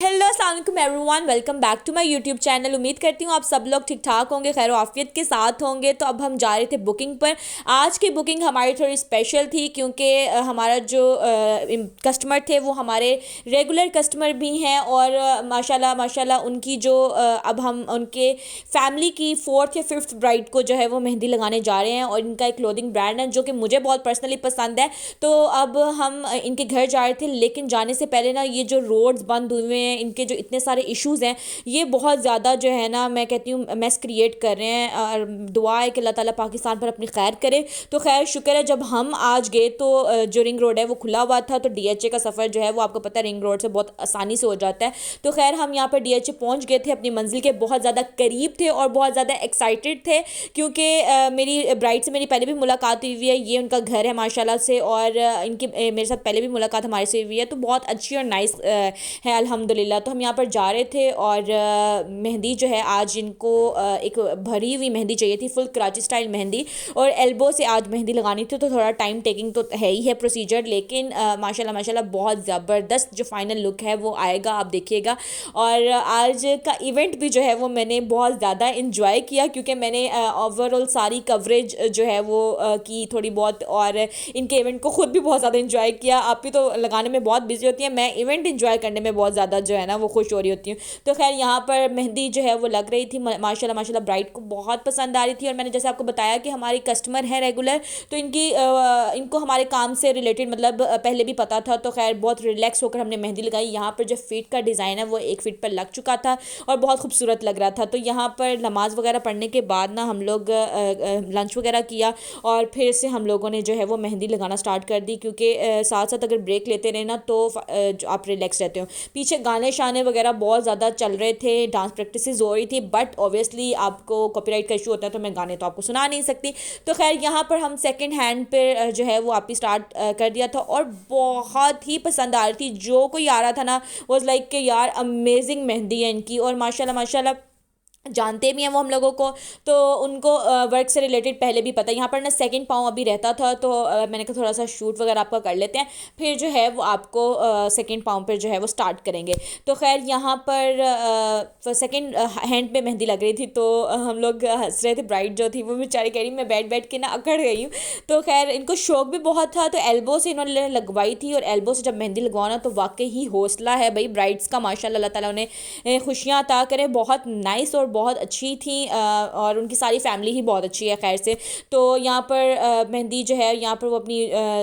Hello अस्सलाम वालेकुम everyone, welcome back to my YouTube channel. उम्मीद करती हूँ आप सब लोग ठीक ठाक होंगे, खैर आफियत के साथ होंगे। तो अब हम जा रहे थे बुकिंग पर। आज की बुकिंग हमारी थोड़ी स्पेशल थी क्योंकि हमारा जो कस्टमर थे वो हमारे रेगुलर कस्टमर भी हैं और माशाल्लाह माशाल्लाह उनकी जो अब हम उनके फैमिली की फोर्थ या फिफ्थ ब्राइड को जो है वो मेहंदी लगाने जा रहे हैं और इनका एक क्लोथिंग ब्रांड है जो कि मुझे बहुत पर्सनली पसंद है। तो अब हम इनके घर जा रहे थे, लेकिन जाने से पहले ना ये जो रोड्स बंद हुए हैं, इनके जो इतने सारे इश्यूज़ हैं, ये बहुत ज़्यादा जो है ना, मैं कहती हूँ मैस क्रिएट कर रहे हैं। और दुआ है कि अल्लाह ताला पाकिस्तान पर अपनी खैर करे। तो खैर शुक्र है जब हम आज गए तो जो रिंग रोड है वो खुला हुआ था। तो डीएचए का सफ़र जो है वो आपको पता है रिंग रोड से बहुत आसानी से हो जाता है। तो खैर हम यहाँ पर डीएचए पहुँच गए थे, अपनी मंजिल के बहुत ज़्यादा करीब थे और बहुत ज़्यादा एक्साइटेड थे क्योंकि मेरी ब्राइड से मेरी पहले भी मुलाकात हुई हुई है। ये उनका घर है माशाल्लाह से, और इनकी मेरे साथ पहले भी मुलाकात हमारे से हुई है, तो बहुत अच्छी और नाइस है अल्हम्दुलिल्लाह। तो हम यहाँ पर जा रहे थे और मेहंदी जो है आज इनको एक भरी हुई मेहंदी चाहिए थी, फुल कराची स्टाइल मेहंदी, और एल्बो से आज मेहंदी लगानी थी। तो थोड़ा टाइम टेकिंग तो है ही है प्रोसीजर, लेकिन माशाल्लाह माशाल्लाह बहुत ज़बरदस्त जो फाइनल लुक है वो आएगा, आप देखिएगा। और आज का इवेंट भी जो है वो मैंने बहुत ज़्यादा इंजॉय किया क्योंकि मैंने ओवरऑल सारी कवरेज जो है वो की थोड़ी बहुत, और इनके इवेंट को खुद भी बहुत ज़्यादा इंजॉय किया। आप भी तो लगाने में बहुत बिजी होती है, मैं इवेंट इंजॉय करने में बहुत ज़्यादा जो है ना वो खुश हो रही होती हूँ। तो खैर यहाँ पर मेहंदी जो है वो लग रही थी, माशाल्लाह माशाल्लाह ब्राइड को बहुत पसंद आ रही थी। और मैंने जैसे आपको बताया कि हमारी कस्टमर है रेगुलर, तो इनको हमारे काम से रिलेटेड मतलब पहले भी पता था। तो खैर बहुत रिलैक्स होकर हमने मेहंदी लगाई। यहाँ पर जो फीट का डिज़ाइन है वो एक फीट पर लग चुका था और बहुत खूबसूरत लग रहा था। तो यहाँ पर नमाज़ वगैरह पढ़ने के बाद ना हम लोग लंच वगैरह किया और फिर से हम लोगों ने जो है वो मेहंदी लगाना स्टार्ट कर दी क्योंकि साथ साथ अगर ब्रेक लेते रहे ना तो आप रिलैक्स रहते हो। पीछे गाने शाने वगैरह बहुत ज़्यादा चल रहे थे, डांस प्रैक्टिसेस हो रही थी, बट ऑब्वियसली आपको कॉपीराइट का इशू होता है तो मैं गाने तो आपको सुना नहीं सकती। तो खैर यहाँ पर हम सेकंड हैंड पे जो है वो आप ही स्टार्ट कर दिया था और बहुत ही पसंद आ रही थी। जो कोई आ रहा था ना वॉज लाइक कि यार अमेजिंग मेहंदी है इनकी, और माशाल्लाह माशाल्लाह जानते भी हैं वो हम लोगों को, तो उनको वर्क से रिलेटेड पहले भी पता है। यहाँ पर ना सेकंड पाँव अभी रहता था तो मैंने कहा थोड़ा सा शूट वगैरह आपका कर लेते हैं, फिर जो है वो आपको सेकंड पाँव पर जो है वो स्टार्ट करेंगे। तो खैर यहाँ पर सेकंड हैंड पे मेहंदी लग रही थी तो हम लोग हंस रहे थे। ब्राइड जो थी वो बेचारी कह रही मैं बैठ बैठ के ना अकड़ गई हूँ। तो खैर इनको शौक भी बहुत था, तो एल्बो से इन्होंने लगवाई थी, और एल्बो से जब मेहंदी लगवाना तो वाकई ही हौसला है भाई ब्राइड्स का, माशाल्लाह अल्लाह ताला उन्हें खुशियाँ अता करे। बहुत नाइस और बहुत अच्छी थी और उनकी सारी फैमिली ही बहुत अच्छी है खैर से। तो यहाँ पर मेहंदी जो है यहाँ पर वो अपनी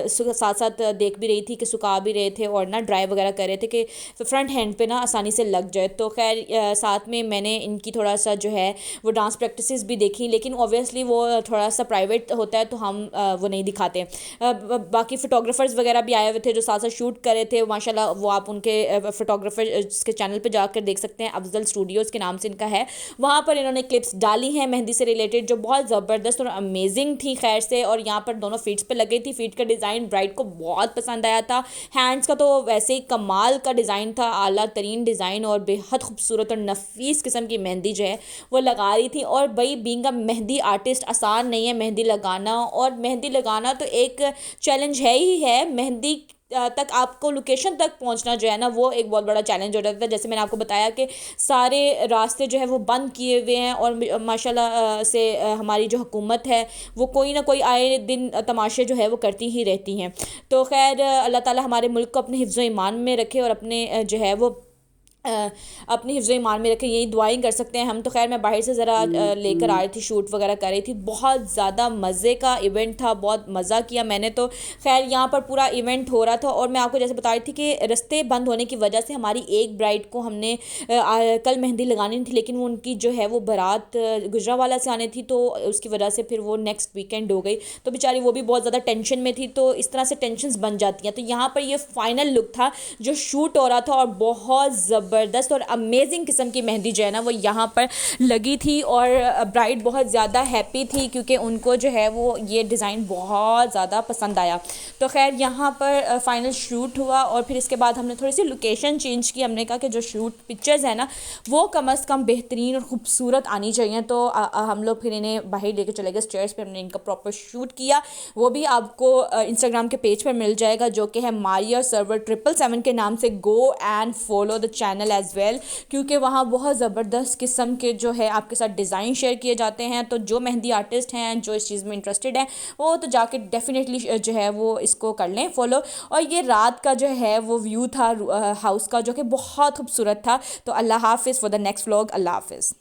साथ साथ देख भी रही थी कि सुखा भी रहे थे और ना ड्राई वगैरह कर रहे थे कि फ्रंट हैंड पे ना आसानी से लग जाए। तो खैर साथ में मैंने इनकी थोड़ा सा जो है वो डांस प्रैक्टिसेस भी देखी, लेकिन ऑब्वियसली वो थोड़ा सा प्राइवेट होता है तो हम वो नहीं दिखाते। बाकी फ़ोटोग्राफर्स वगैरह भी आए हुए थे जो साथ साथ शूट कर रहे थे माशाल्लाह। वो आप उनके फ़ोटोग्राफर के चैनल पे जाकर देख सकते हैं, अफजल स्टूडियोज़ के नाम से इनका है। वहाँ पर इन्होंने क्लिप्स डाली हैं मेहंदी से रिलेटेड जो बहुत ज़बरदस्त और अमेजिंग थी खैर से। और यहाँ पर दोनों फीट्स पे लगी थी। फीट का डिज़ाइन ब्राइड को बहुत पसंद आया था। हैंड्स का तो वैसे ही कमाल का डिज़ाइन था, आला तरीन डिज़ाइन, और बेहद खूबसूरत और नफीस किस्म की मेहंदी जो है वो लगा रही थी। और भाई बीइंग अ मेहंदी आर्टिस्ट आसान नहीं है मेहंदी लगाना, और मेहंदी लगाना तो एक चैलेंज है ही है। मेहंदी तक आपको लोकेशन तक पहुंचना जो है ना वो एक बहुत बड़ा चैलेंज हो जाता है। जैसे मैंने आपको बताया कि सारे रास्ते जो है वो बंद किए हुए हैं, और माशाल्लाह से हमारी जो हुकूमत है वो कोई ना कोई आए दिन तमाशे जो है वो करती ही रहती हैं। तो खैर अल्लाह ताला हमारे मुल्क को अपने हिफ्ज़ ईमान में रखे और अपने जो है वो अपनी हिफ्ज़ ईमान में रखे, यही दुआएं कर सकते हैं हम। तो खैर मैं बाहर से ज़रा लेकर आ रही थी, शूट वगैरह कर रही थी। बहुत ज़्यादा मज़े का इवेंट था, बहुत मज़ा किया मैंने। तो खैर यहाँ पर पूरा इवेंट हो रहा था और मैं आपको जैसे बता रही थी कि रास्ते बंद होने की वजह से हमारी एक ब्राइड को हमने कल मेहंदी लगानी थी, लेकिन वो उनकी जो है वो बारात गुजरावाला से आनी थी, तो उसकी वजह से फिर वो नेक्स्ट वीकेंड हो गई। तो बेचारी वो भी बहुत ज़्यादा टेंशन में थी। तो इस तरह से टेंशन बन जाती हैं। तो यहाँ पर ये फाइनल लुक था जो शूट हो रहा था, और बहुत ज़बरदस्त और अमेजिंग किस्म की मेहंदी जो है ना वो यहाँ पर लगी थी। और ब्राइड बहुत ज़्यादा हैप्पी थी क्योंकि उनको जो है वो ये डिज़ाइन बहुत ज़्यादा पसंद आया। तो खैर यहाँ पर फाइनल शूट हुआ और फिर इसके बाद हमने थोड़ी सी लोकेशन चेंज की। हमने कहा कि जो शूट पिक्चर्स है ना वो कम अज़ कम बेहतरीन और ख़ूबसूरत आनी चाहिए। तो हम लोग फिर इन्हें बाहर लेके चले गए स्टेयर्स पे, हमने इनका प्रॉपर शूट किया। वो भी आपको इंस्टाग्राम के पेज पर मिल जाएगा जो कि है मारिया सर्वर 777 के नाम से। Go and follow the channel channel as well, क्योंकि वहाँ बहुत ज़बरदस्त किस्म के जो है आपके साथ डिज़ाइन शेयर किए जाते हैं। तो जो मेहंदी आर्टिस्ट हैं, जो इस चीज़ में इंटरेस्टेड हैं, वो तो जाके डेफिनेटली जो है वो इसको कर लें फॉलो। और ये रात का जो है वो व्यू था हाउस का, जो कि बहुत खूबसूरत था। तो अल्लाह हाफ़िज़, फॉर द नेक्स्ट व्लॉग, अल्लाह हाफ़िज़।